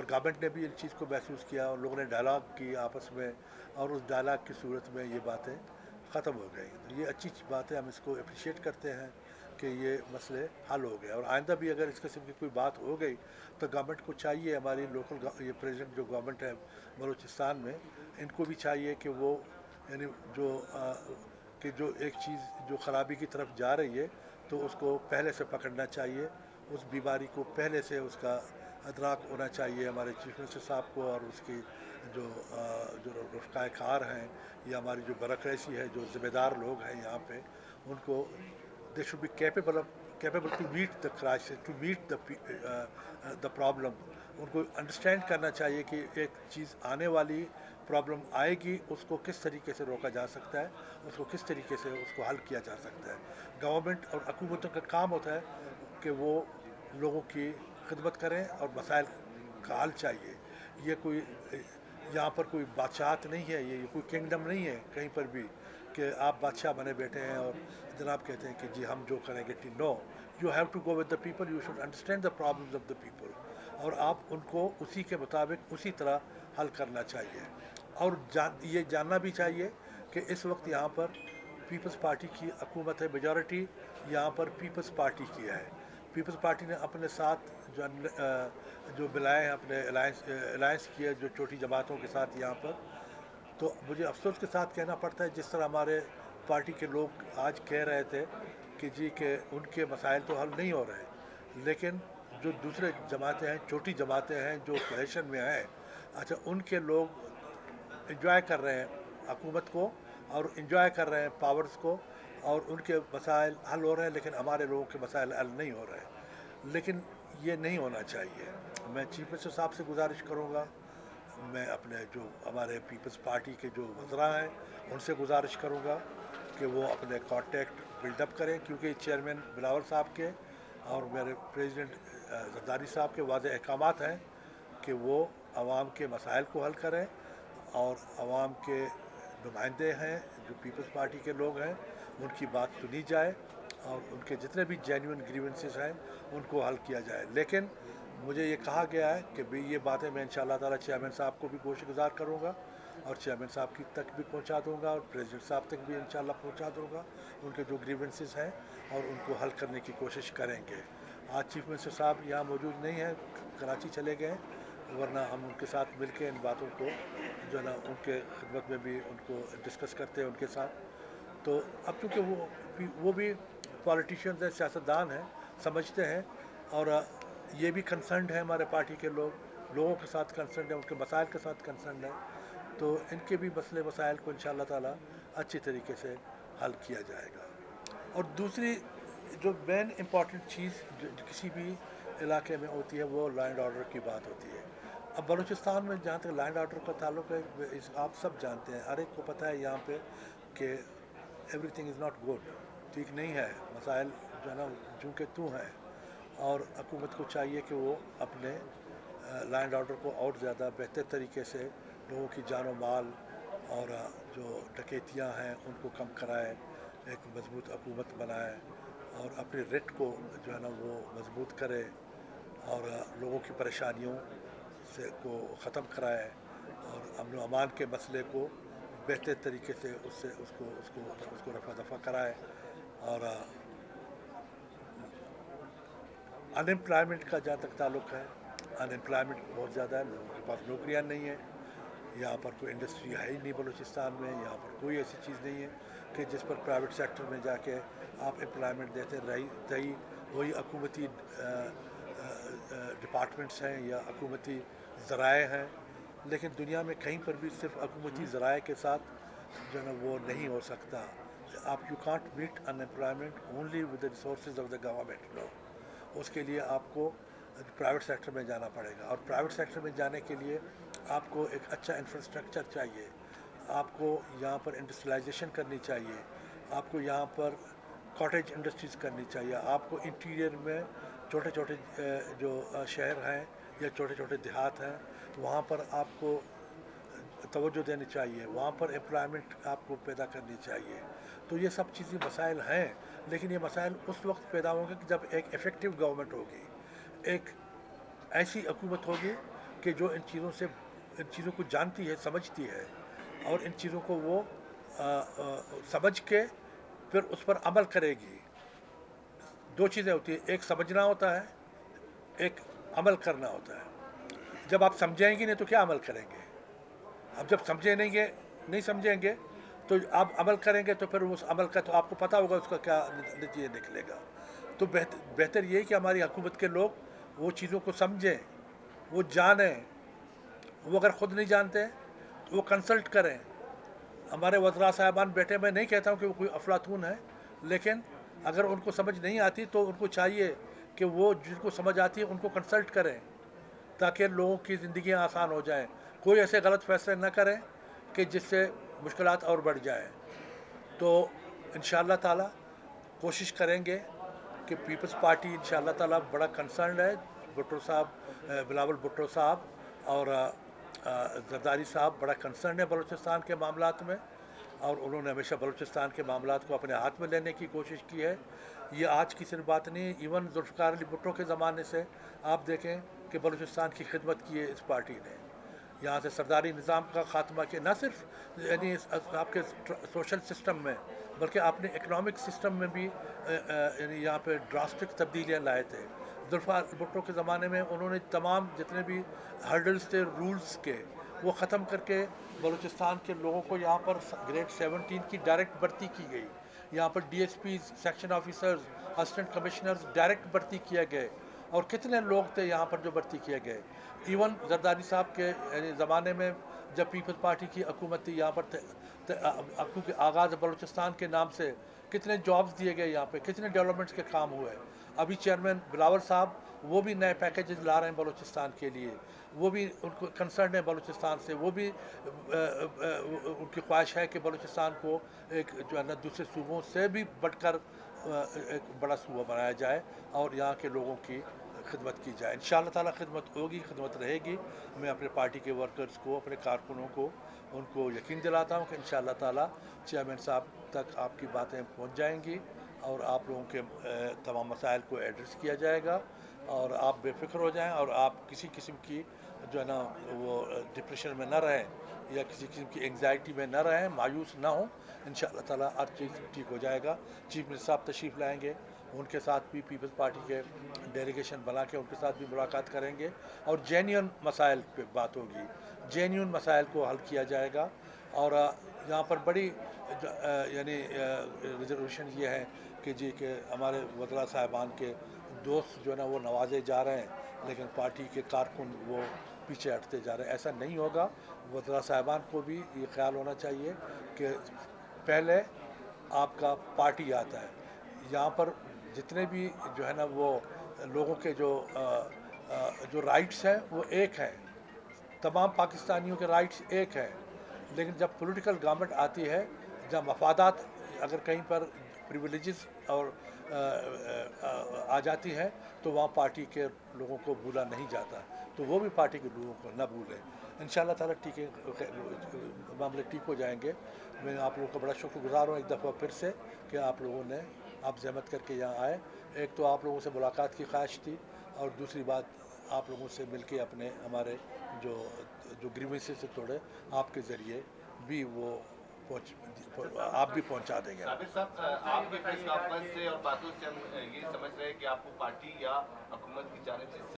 اور گورنمنٹ نے بھی ان چیز کو محسوس کیا اور لوگوں نے ڈائلاگ کی آپس میں، اور اس ڈائلاگ کی صورت میں یہ باتیں ختم ہو گئی. تو یہ اچھی بات ہے، ہم اس کو اپریشیٹ کرتے ہیں کہ یہ مسئلے حل ہو گئے. اور آئندہ بھی اگر اس قسم کی کوئی بات ہو گئی تو گورنمنٹ کو چاہیے، ہماری لوکل یہ پریزیڈنٹ جو گورنمنٹ ہے بلوچستان میں، ان کو بھی چاہیے کہ وہ یعنی جو ایک چیز جو خرابی کی طرف جا رہی ہے تو اس کو پہلے سے پکڑنا چاہیے، اس بیماری کو پہلے سے اس کا ادراک ہونا چاہیے ہمارے چیف منسٹر صاحب کو، اور اس کی جو جو رفقائے کار ہیں یا ہماری جو بیوروکریسی ہے، جو ذمہ دار لوگ ہیں یہاں پہ، ان کو they should be capable to meet the crisis, to meet the problem. ان کو انڈرسٹینڈ کرنا چاہیے کہ ایک چیز آنے والی پرابلم آئے گی، اس کو کس طریقے سے روکا جا سکتا ہے، اس کو کس طریقے سے اس کو حل کیا جا سکتا ہے. گورنمنٹ اور حکومتوں کا کام ہوتا ہے کہ وہ لوگوں کی خدمت کریں اور مسائل کا حل چاہیے. یہ کوئی یہاں پر کوئی بادشاہت نہیں ہے، یہ کوئی کنگڈم نہیں ہے کہیں پر بھی کہ آپ بادشاہ بنے بیٹھے ہیں اور جناب کہتے ہیں کہ جی ہم جو کریں گے. No, you have to go with the people, you should understand the problems of the people, اور آپ ان کو اسی کے مطابق اسی طرح حل کرنا چاہیے. اور یہ جاننا بھی چاہیے کہ اس وقت یہاں پر پیپلز پارٹی کی حکومت ہے، میجورٹی یہاں پر پیپلز پارٹی کی ہے. پیپلز پارٹی نے اپنے ساتھ جو ملائے ہیں، اپنے الائنس کیے جو چھوٹی جماعتوں کے ساتھ یہاں پر. تو مجھے افسوس کے ساتھ کہنا پڑتا ہے، جس طرح ہمارے پارٹی کے لوگ آج کہہ رہے تھے کہ جی کہ ان کے مسائل تو حل نہیں ہو رہے، لیکن جو دوسرے جماعتیں ہیں، چھوٹی جماعتیں ہیں جو کولیشن میں ہیں، اچھا ان کے لوگ انجوائے کر رہے ہیں حکومت کو اور انجوائے کر رہے ہیں پاورز کو، اور ان کے مسائل حل ہو رہے ہیں، لیکن ہمارے لوگوں کے مسائل حل نہیں ہو رہے ہیں. لیکن یہ نہیں ہونا چاہیے. میں چیف منسٹر صاحب سے گزارش کروں گا، میں اپنے جو ہمارے پیپلز پارٹی کے جو وزراء ہیں ان سے گزارش کروں گا کہ وہ اپنے کانٹیکٹ بلڈ اپ کریں، کیونکہ چیئرمین بلاول صاحب کے اور میرے پریزیڈنٹ زرداری صاحب کے واضح احکامات ہیں کہ وہ عوام کے مسائل کو حل کریں، اور عوام کے نمائندے ہیں جو پیپلز پارٹی کے لوگ ہیں ان کی بات سنی جائے، اور ان کے جتنے بھی جینیون گریونسز ہیں ان کو حل کیا جائے. لیکن مجھے یہ کہا گیا ہے کہ بھی یہ باتیں میں انشاءاللہ تعالیٰ چیئرمین صاحب کو بھی گوش گزار کروں گا، اور چیئرمین صاحب کی تک بھی پہنچا دوں گا، اور پریزیڈنٹ صاحب تک بھی انشاءاللہ پہنچا دوں گا ان کے جو گریونسز ہیں، اور ان کو حل کرنے کی کوشش کریں گے. آج چیف منسٹر صاحب یہاں موجود نہیں ہیں، کراچی چلے گئے، ورنہ ہم ان کے ساتھ مل کے ان باتوں کو جو ہے نا ان کے خدمت میں بھی ان کو ڈسکس کرتے ہیں ان کے ساتھ. تو اب چونکہ وہ بھی پالیٹیشینز ہیں، سیاستدان ہیں، سمجھتے ہیں، اور یہ بھی کنسرنڈ ہے ہمارے پارٹی کے لوگوں کے ساتھ کنسرنڈ ہے، ان کے مسائل کے ساتھ کنسرنڈ ہے. تو ان کے بھی مسائل کو انشاءاللہ تعالیٰ اچھی طریقے سے حل کیا جائے گا. اور دوسری جو مین امپورٹنٹ چیز جو کسی بھی علاقے میں ہوتی ہے وہ لا اینڈ آرڈر کی بات ہوتی ہے. اب بلوچستان میں جہاں تک لا اینڈ آرڈر کا تعلق ہے، آپ سب جانتے ہیں، ہر ایک کو پتہ ہے یہاں پہ کہ every thing is not good, ٹھیک نہیں ہے. مسائل جو ہے نا چونکہ ہیں، اور حکومت کو چاہیے کہ وہ اپنے لا اینڈ آرڈر کو اور زیادہ بہتر طریقے سے لوگوں کی جان و مال اور جو ڈکیتیاں ہیں ان کو کم کرائے، ایک مضبوط حکومت بنائے، اور اپنے ریٹ کو جو ہے نا وہ مضبوط کرے، اور لوگوں کی پریشانیوں کو ختم کرائے، اور امن و امان کے مسئلے کو بہتر طریقے سے اس کو رفع دفع کرائے. اور ان امپلائمنٹ کا جہاں تک تعلق ہے، ان امپلائمنٹ بہت زیادہ ہے، لوگوں کے پاس نوکریاں نہیں ہیں. یہاں پر کوئی انڈسٹری ہے ہی نہیں بلوچستان میں، یہاں پر کوئی ایسی چیز نہیں ہے کہ جس پر پرائیویٹ سیکٹر میں جا کے آپ امپلائمنٹ دیتے رہی. وہی حکومتی ڈپارٹمنٹس ہیں یا حکومتی ذرائع ہیں، لیکن دنیا میں کہیں پر بھی صرف حکومتی ذرائع کے ساتھ جو ہے نا وہ نہیں ہو سکتا. آپ you can't meet in employment only with the resources of the government. No, اس کے لیے آپ کو پرائیویٹ سیکٹر میں جانا پڑے گا، اور پرائیویٹ سیکٹر میں جانے کے لیے آپ کو ایک اچھا انفراسٹرکچر چاہیے. آپ کو یہاں پر انڈسٹریلائزیشن کرنی چاہیے، آپ کو یہاں پر کاٹیج انڈسٹریز کرنی چاہیے، آپ کو انٹیریئر میں چھوٹے چھوٹے جو شہر ہیں یا چھوٹے چھوٹے دیہات ہیں وہاں پر آپ کو توجہ دینی چاہیے، وہاں پر امپلائمنٹ آپ کو پیدا کرنی چاہیے. تو یہ سب چیزیں مسائل ہیں، لیکن یہ مسائل اس وقت پیدا ہوں گے کہ جب ایک افیکٹو گورنمنٹ ہوگی، ایک ایسی حکومت ہوگی کہ جو ان چیزوں کو جانتی ہے، سمجھتی ہے، اور ان چیزوں کو وہ سمجھ کے پھر اس پر عمل کرے گی. دو چیزیں ہوتی ہیں، ایک سمجھنا ہوتا ہے، ایک عمل کرنا ہوتا ہے. جب آپ سمجھیں گے نہیں تو کیا عمل کریں گے؟ اب جب نہیں سمجھیں گے تو آپ عمل کریں گے، تو پھر اس عمل کا تو آپ کو پتہ ہوگا اس کا کیا نتیجہ نکلے گا. تو بہتر یہ کہ ہماری حکومت کے لوگ وہ چیزوں کو سمجھیں، وہ جانیں. وہ اگر خود نہیں جانتے تو وہ کنسلٹ کریں. ہمارے وزراء صاحبان بیٹھے، میں نہیں کہتا ہوں کہ وہ کوئی افلاطون ہے، لیکن اگر ان کو سمجھ نہیں آتی تو ان کو چاہیے کہ وہ جن کو سمجھ آتی ہے ان کو کنسلٹ کریں، تاکہ لوگوں کی زندگیاں آسان ہو جائیں. کوئی ایسے غلط فیصلے نہ کریں کہ جس سے مشکلات اور بڑھ جائیں. تو انشاءاللہ تعالی کوشش کریں گے کہ پیپلز پارٹی انشاءاللہ تعالی بڑا کنسرنڈ ہے. بھٹو صاحب، بلاول بھٹو صاحب اور زرداری صاحب بڑا کنسرن ہے بلوچستان کے معاملات میں، اور انہوں نے ہمیشہ بلوچستان کے معاملات کو اپنے ہاتھ میں لینے کی کوشش کی ہے. یہ آج کی صرف بات نہیں، ایون ذوالفقار علی بھٹو کے زمانے سے آپ دیکھیں کہ بلوچستان کی خدمت کی ہے اس پارٹی نے. یہاں سے سرداری نظام کا خاتمہ کیا، نہ صرف یعنی آپ کے سوشل سسٹم میں بلکہ آپ نے اکنامک سسٹم میں بھی یعنی یہاں پہ ڈراسٹک تبدیلیاں لائے تھے. ذوالفقار بھٹو کے زمانے میں انہوں نے تمام جتنے بھی ہرڈلز تھے رولز کے وہ ختم کر کے بلوچستان کے لوگوں کو یہاں پر گریڈ 17 کی ڈائریکٹ بھرتی کی گئی. یہاں پر D S Ps, section officers, assistant commissioners direct بھرتی کیے گئے. اور کتنے لوگ تھے یہاں پر جو بھرتی کیے گئے. ایون زرداری صاحب کے زمانے میں جب پیپلز پارٹی کی حکومت تھی، یہاں پر آغاز بلوچستان کے نام سے کتنے جابز دیے گئے، یہاں پہ کتنے ڈیولپمنٹس کے کام ہوئے. ابھی چیئرمین بلاول صاحب وہ بھی نئے پیکیجز لا رہے ہیں بلوچستان کے لیے. وہ بھی ان کو کنسرن ہے بلوچستان سے. وہ بھی ان کی خواہش ہے کہ بلوچستان کو ایک جو ہے نا دوسرے صوبوں سے بھی بڑھ کر ایک بڑا صوبہ بنایا جائے اور یہاں کے لوگوں کی خدمت کی جائے. انشاءاللہ تعالیٰ خدمت ہوگی، خدمت رہے گی. میں اپنے پارٹی کے ورکرز کو، اپنے کارکنوں کو ان کو یقین دلاتا ہوں کہ انشاءاللہ تعالیٰ چیئرمین صاحب تک آپ کی باتیں پہنچ جائیں گی اور آپ لوگوں کے تمام مسائل کو ایڈریس کیا جائے گا. اور آپ بے فکر ہو جائیں اور آپ کسی قسم کی جو ہے نا وہ ڈپریشن میں نہ رہیں یا کسی قسم کی انگزائٹی میں نہ رہیں، مایوس نہ ہوں. انشاءاللہ تعالیٰ ہر چیز ٹھیک ہو جائے گا. چیف منسٹر صاحب تشریف لائیں گے، ان کے ساتھ بھی پیپلز پارٹی کے ڈیلیگیشن بنا کے ان کے ساتھ بھی ملاقات کریں گے اور جینیون مسائل پہ بات ہوگی. جینیون مسائل کو حل کیا جائے گا. اور یہاں پر بڑی یعنی ریزرویشن یہ ہے کہ ہمارے وزراء صاحبان کے دوست جو ہے نا وہ نوازے جا رہے ہیں، لیکن پارٹی کے کارکن وہ پیچھے ہٹتے جا رہے ہیں. ایسا نہیں ہوگا. وزراء صاحبان کو بھی یہ خیال ہونا چاہیے کہ پہلے آپ کا پارٹی آتا ہے. یہاں پر جتنے بھی جو ہے نا وہ لوگوں کے جو رائٹس ہیں وہ ایک ہیں. تمام پاکستانیوں کے رائٹس ایک ہیں، لیکن جب پولیٹیکل گورنمنٹ آتی ہے، جب مفادات اگر کہیں پر پریویلیجز اور آ جاتی ہیں تو وہاں پارٹی کے لوگوں کو بھولا نہیں جاتا. تو وہ بھی پارٹی کے لوگوں کو نہ بھولیں. انشاءاللہ تعالیٰ ٹھیک ہے، معاملے ٹھیک ہو جائیں گے. میں آپ لوگوں کا بڑا شکر گزار ہوں ایک دفعہ پھر سے کہ آپ لوگوں نے آپ زحمت کر کے یہاں آئے. ایک تو آپ لوگوں سے ملاقات کی خواہش تھی، اور دوسری بات آپ لوگوں سے مل کے اپنے ہمارے جو گریوینسز سے توڑے آپ کے ذریعے بھی وہ آپ بھی پہنچا دیں گے. ثابت صاحب، آپ کے پریس کانفرنس سے اور باتوں سے ہم یہ سمجھ رہے ہیں کہ آپ کو پارٹی یا حکومت کی جانب سے